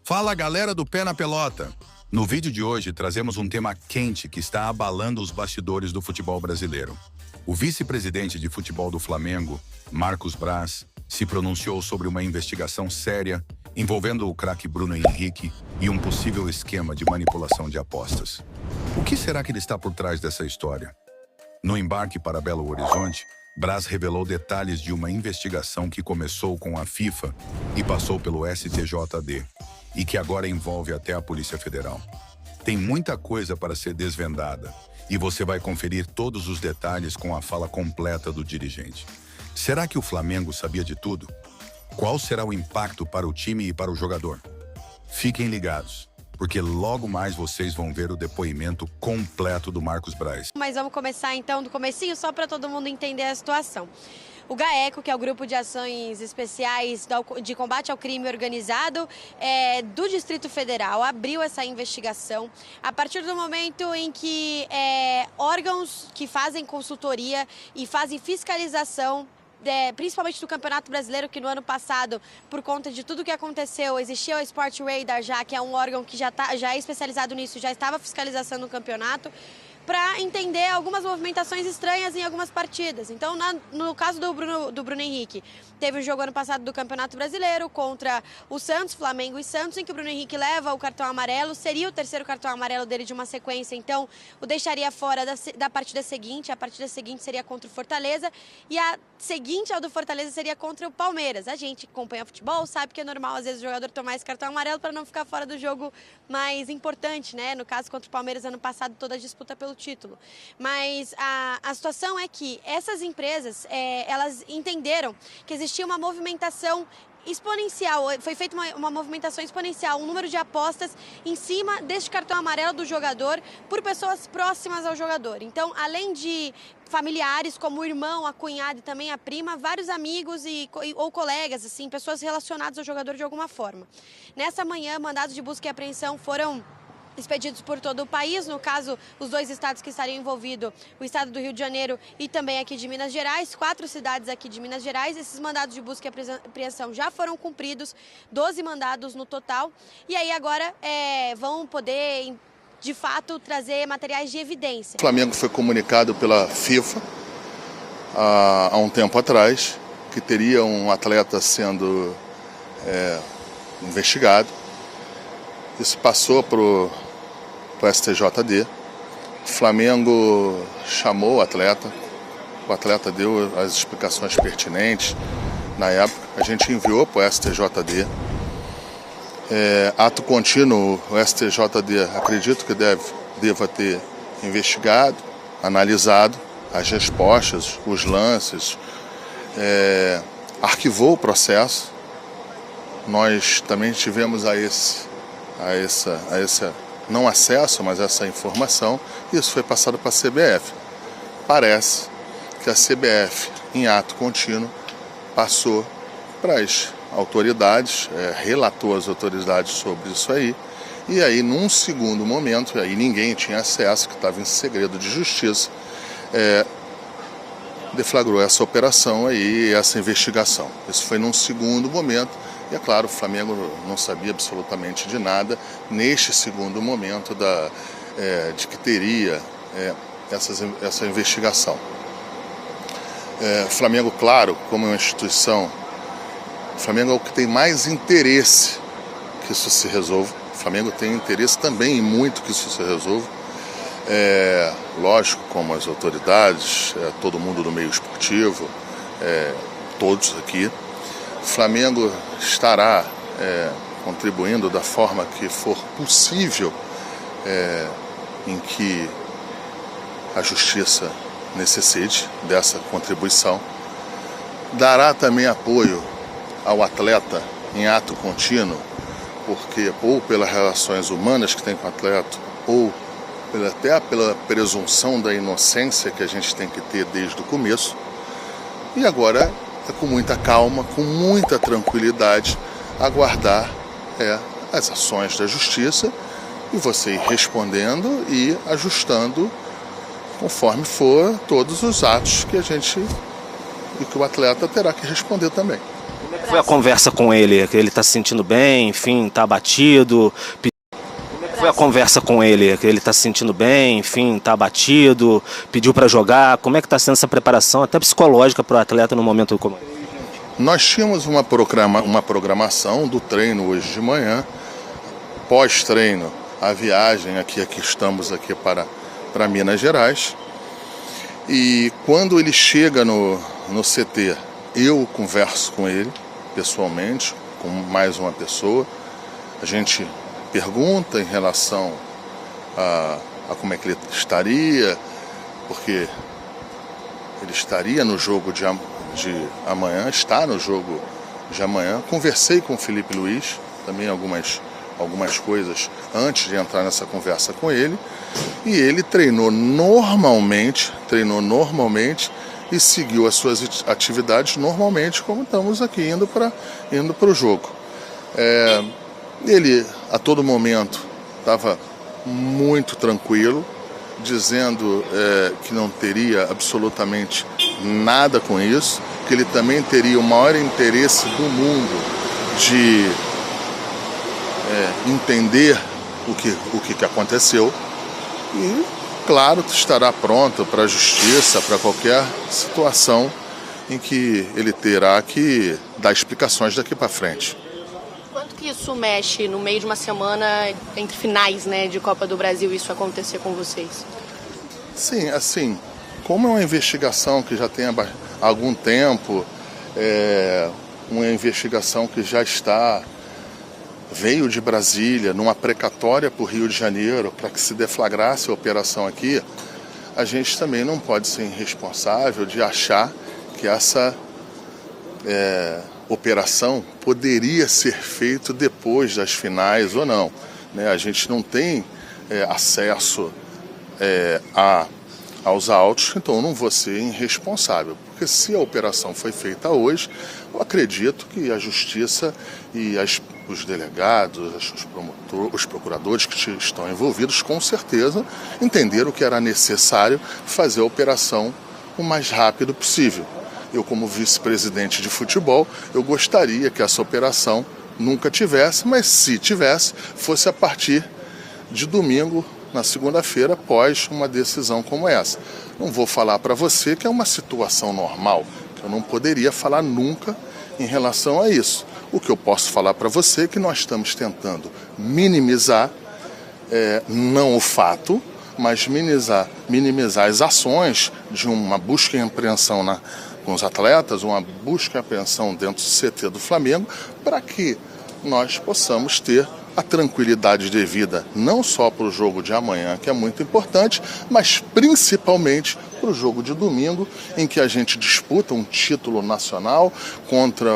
Fala, galera do Pé na Pelota! No vídeo de hoje trazemos um tema quente que está abalando os bastidores do futebol brasileiro. O vice-presidente de futebol do Flamengo, Marcos Braz, se pronunciou sobre uma investigação séria envolvendo o craque Bruno Henrique e um possível esquema de manipulação de apostas. O que será que ele está por trás dessa história? No embarque para Belo Horizonte, Braz revelou detalhes de uma investigação que começou com a FIFA e passou pelo STJD, e que agora envolve até a Polícia Federal. Tem muita coisa para ser desvendada, e você vai conferir todos os detalhes com a fala completa do dirigente. Será que o Flamengo sabia de tudo? Qual será o impacto para o time e para o jogador? Fiquem ligados, porque logo mais vocês vão ver o depoimento completo do Marcos Braz. Mas vamos começar então do comecinho, só para todo mundo entender a situação. O GAECO, que é o Grupo de Ações Especiais de Combate ao Crime Organizado do Distrito Federal, abriu essa investigação a partir do momento em que órgãos que fazem consultoria e fazem fiscalização, principalmente do Campeonato Brasileiro, que no ano passado, por conta de tudo que aconteceu, existia o Sport Radar, já que é um órgão que já é especializado nisso, já estava fiscalizando o campeonato, para entender algumas movimentações estranhas em algumas partidas. Então, no caso do Bruno Henrique, teve o jogo ano passado do Campeonato Brasileiro contra o Santos, Flamengo e Santos, em que o Bruno Henrique leva o cartão amarelo, seria o terceiro cartão amarelo dele de uma sequência, então o deixaria fora da partida seguinte. A partida seguinte seria contra o Fortaleza e a seguinte ao do Fortaleza seria contra o Palmeiras. A gente que acompanha futebol sabe que é normal, às vezes, o jogador tomar esse cartão amarelo para não ficar fora do jogo mais importante, né? No caso, contra o Palmeiras, ano passado, toda a disputa pelo título. Mas a situação é que essas empresas, elas entenderam que existia uma movimentação exponencial, foi feita uma movimentação exponencial, um número de apostas em cima deste cartão amarelo do jogador por pessoas próximas ao jogador. Então, além de familiares como o irmão, a cunhada e também a prima, vários amigos ou colegas, assim, pessoas relacionadas ao jogador de alguma forma. Nessa manhã, mandados de busca e apreensão foram expedidos por todo o país, no caso, os dois estados que estariam envolvidos, o estado do Rio de Janeiro e também aqui de Minas Gerais, 4 cidades aqui de Minas Gerais. Esses mandados de busca e apreensão já foram cumpridos, 12 mandados no total, e aí agora vão poder, de fato, trazer materiais de evidência. O Flamengo foi comunicado pela FIFA há um tempo atrás que teria um atleta sendo investigado. Isso passou para o STJD. O Flamengo chamou o atleta deu as explicações pertinentes. Na época, a gente enviou para o STJD. Ato contínuo, o STJD acredito que deva ter investigado, analisado as respostas, os lances, arquivou o processo. Nós também tivemos não acesso, mas essa informação, isso foi passado para a CBF. Parece que a CBF, em ato contínuo, passou para as autoridades, relatou às autoridades sobre isso aí, e aí, num segundo momento, aí ninguém tinha acesso, que estava em segredo de justiça, deflagrou essa operação aí, essa investigação. Isso foi num segundo momento. E é claro, o Flamengo não sabia absolutamente de nada neste segundo momento de que teria essa investigação. O Flamengo, claro, como uma instituição, o Flamengo é o que tem mais interesse que isso se resolva. O Flamengo tem interesse também em muito que isso se resolva. Lógico, como as autoridades, todo mundo do meio esportivo, todos aqui. O Flamengo estará contribuindo da forma que for possível em que a Justiça necessite dessa contribuição. Dará também apoio ao atleta em ato contínuo, porque ou pelas relações humanas que tem com o atleta, ou até pela presunção da inocência que a gente tem que ter desde o começo. E agora com muita calma, com muita tranquilidade, aguardar as ações da Justiça e você ir respondendo e ajustando conforme for todos os atos que o atleta terá que responder também. Foi a conversa com ele, que ele está se sentindo bem, enfim, está abatido. Foi a conversa com ele, que ele está se sentindo bem, enfim, está abatido, pediu para jogar. Como é que está sendo essa preparação, até psicológica, para o atleta no momento como esse? Nós tínhamos uma programação do treino hoje de manhã, pós-treino, a viagem aqui estamos aqui para Minas Gerais. E quando ele chega no CT, eu converso com ele pessoalmente, com mais uma pessoa. A gente pergunta em relação a como é que ele estaria, porque ele estaria no jogo de amanhã, está no jogo de amanhã. Conversei com o Felipe Luiz, também algumas coisas antes de entrar nessa conversa com ele, e ele treinou normalmente e seguiu as suas atividades normalmente, como estamos aqui indo para o jogo. Ele a todo momento estava muito tranquilo, dizendo que não teria absolutamente nada com isso, que ele também teria o maior interesse do mundo de entender o que aconteceu e, claro, estará pronto para a justiça, para qualquer situação em que ele terá que dar explicações daqui para frente. Quanto que isso mexe no meio de uma semana entre finais, né, de Copa do Brasil, isso acontecer com vocês? Sim, assim, como é uma investigação que já tem há algum tempo, uma investigação que já veio de Brasília, numa precatória para o Rio de Janeiro, para que se deflagrasse a operação aqui, a gente também não pode ser irresponsável de achar que essa operação poderia ser feita depois das finais ou não. A gente não tem acesso aos autos, então eu não vou ser irresponsável, porque se a operação foi feita hoje, eu acredito que a Justiça e os delegados, os procuradores que estão envolvidos, com certeza entenderam que era necessário fazer a operação o mais rápido possível. Eu, como vice-presidente de futebol, eu gostaria que essa operação nunca tivesse, mas se tivesse, fosse a partir de domingo, na segunda-feira, após uma decisão como essa. Não vou falar para você que é uma situação normal, que eu não poderia falar nunca em relação a isso. O que eu posso falar para você é que nós estamos tentando minimizar, não o fato, mas minimizar as ações de uma busca e apreensão com os atletas, uma busca e apreensão dentro do CT do Flamengo, para que nós possamos ter a tranquilidade devida, não só para o jogo de amanhã, que é muito importante, mas principalmente para o jogo de domingo, em que a gente disputa um título nacional contra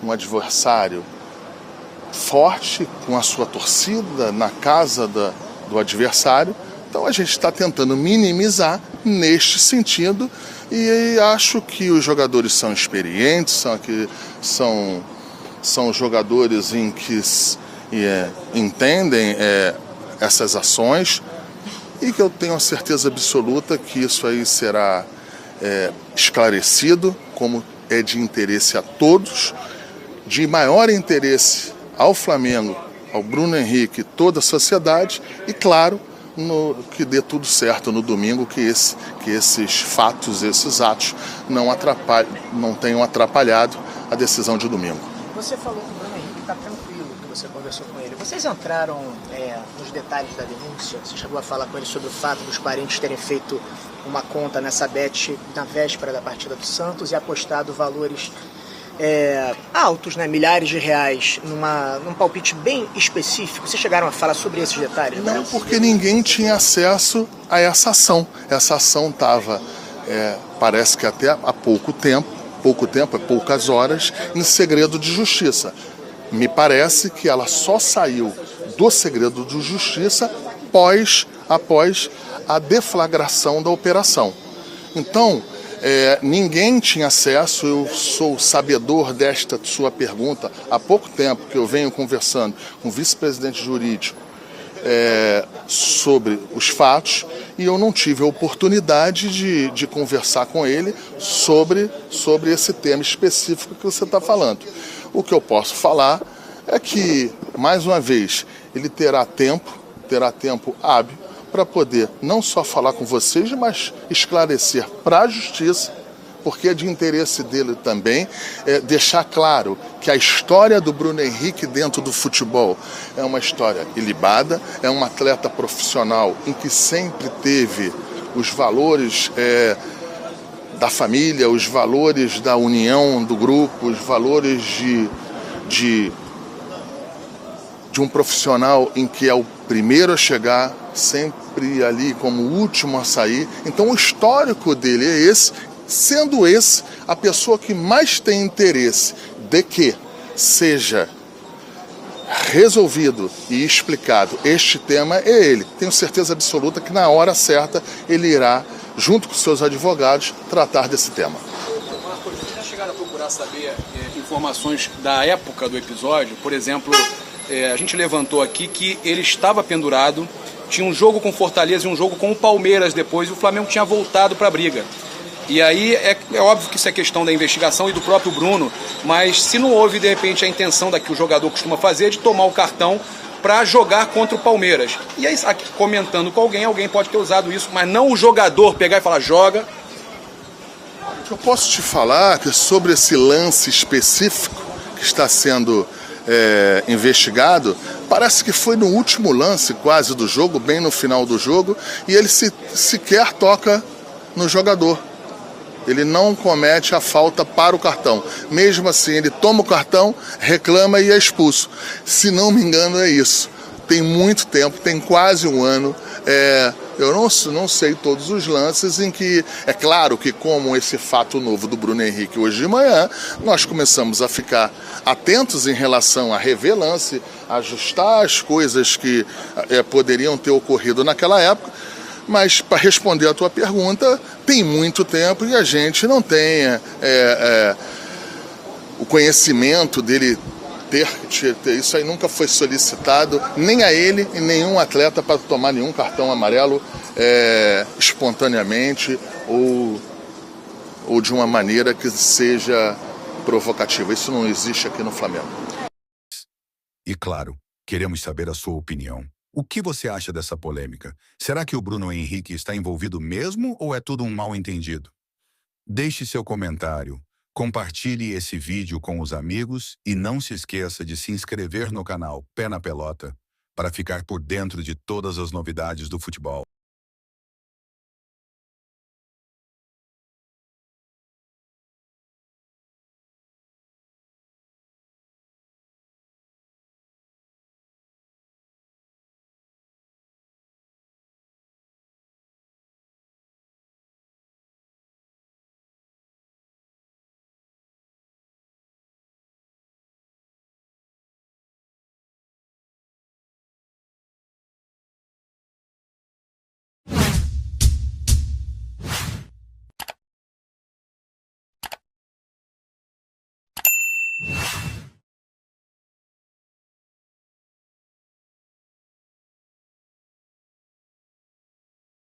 um adversário forte, com a sua torcida na casa do adversário. Então a gente está tentando minimizar neste sentido e acho que os jogadores são experientes, são jogadores em que entendem essas ações e que eu tenho a certeza absoluta que isso aí será esclarecido, como é de interesse a todos, de maior interesse ao Flamengo, ao Bruno Henrique, toda a sociedade e, claro, que dê tudo certo no domingo, que esses fatos, esses atos não tenham atrapalhado a decisão de domingo. Você falou que o Bruno Henrique está tranquilo, que você conversou com ele. Vocês entraram nos detalhes da denúncia? Você chegou a falar com ele sobre o fato dos parentes terem feito uma conta nessa bet na véspera da partida do Santos e apostado valores altos, né, milhares de reais, num palpite bem específico? Vocês chegaram a falar sobre esses detalhes? Não, porque ninguém tinha acesso a essa ação. Essa ação estava, parece que até há pouco tempo, poucas horas, em segredo de justiça. Me parece que ela só saiu do segredo de justiça após a deflagração da operação. Então, ninguém tinha acesso. Eu sou sabedor desta sua pergunta há pouco tempo, que eu venho conversando com o vice-presidente jurídico sobre os fatos e eu não tive a oportunidade de conversar com ele sobre esse tema específico que você está falando. O que eu posso falar é que, mais uma vez, ele terá tempo hábil para poder não só falar com vocês, mas esclarecer para a justiça, porque é de interesse dele também deixar claro que a história do Bruno Henrique dentro do futebol é uma história ilibada, é um atleta profissional em que sempre teve os valores da família, os valores da união do grupo, os valores de um profissional em que é o primeiro a chegar, sempre ali como o último a sair. Então o histórico dele é esse. Sendo esse a pessoa que mais tem interesse de que seja resolvido e explicado este tema é ele. Tenho certeza absoluta que na hora certa ele irá, junto com seus advogados, tratar desse tema. Marcos, vocês já chegaram a procurar saber informações da época do episódio? Por exemplo, a gente levantou aqui que ele estava pendurado, tinha um jogo com Fortaleza e um jogo com o Palmeiras depois, e o Flamengo tinha voltado para a briga. E aí é óbvio que isso é questão da investigação e do próprio Bruno, mas se não houve, de repente, a intenção da que o jogador costuma fazer de tomar o cartão para jogar contra o Palmeiras. E aí, comentando com alguém pode ter usado isso, mas não o jogador pegar e falar, joga. O que eu posso te falar é sobre esse lance específico que está sendo investigado, parece que foi no último lance quase do jogo, bem no final do jogo, e ele sequer toca no jogador. Ele não comete a falta para o cartão. Mesmo assim, ele toma o cartão, reclama e é expulso. Se não me engano, é isso. Tem muito tempo, tem quase um ano. Eu não sei todos os lances em que... É claro que, como esse fato novo do Bruno Henrique hoje de manhã, nós começamos a ficar atentos em relação a rever lance, ajustar as coisas que poderiam ter ocorrido naquela época. Mas, para responder a tua pergunta, tem muito tempo e a gente não tem o conhecimento dele ter. Isso aí nunca foi solicitado, nem a ele e nenhum atleta para tomar nenhum cartão amarelo espontaneamente ou de uma maneira que seja provocativa. Isso não existe aqui no Flamengo. E claro, queremos saber a sua opinião. O que você acha dessa polêmica? Será que o Bruno Henrique está envolvido mesmo ou é tudo um mal-entendido? Deixe seu comentário, compartilhe esse vídeo com os amigos e não se esqueça de se inscrever no canal Pé na Pelota para ficar por dentro de todas as novidades do futebol.